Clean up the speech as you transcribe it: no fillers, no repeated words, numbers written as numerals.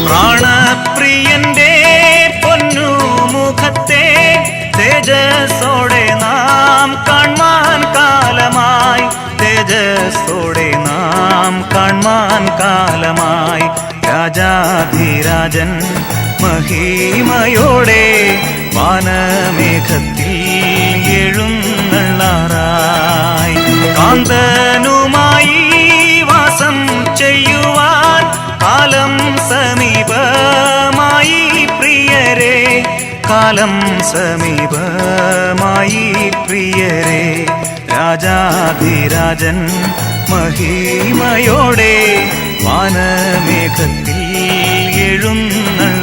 പ്രാണപ്രിയന്റെ പൊന്നു മുഖത്തെ തേജസ്സോടെ നാം കാൺമാൻ കാലമായി, തേജസ്സോടെ നാം കാൺമാൻ കാലമായി. രാജാധിരാജൻ മഹിമയോടെ വാനമേഘത്തിൽ എഴുന്നള്ളാറായി. കാന്തനുമായി വാസം ചെയ്യുവാൻ കാലം സമീപമായി പ്രിയരെ, കാലം സമീപമായി പ്രിയരെ. രാജാധിരാജൻ മഹിമയോടെ വാനമേഘത്തിൽ എഴുന്നള്ളാറായി.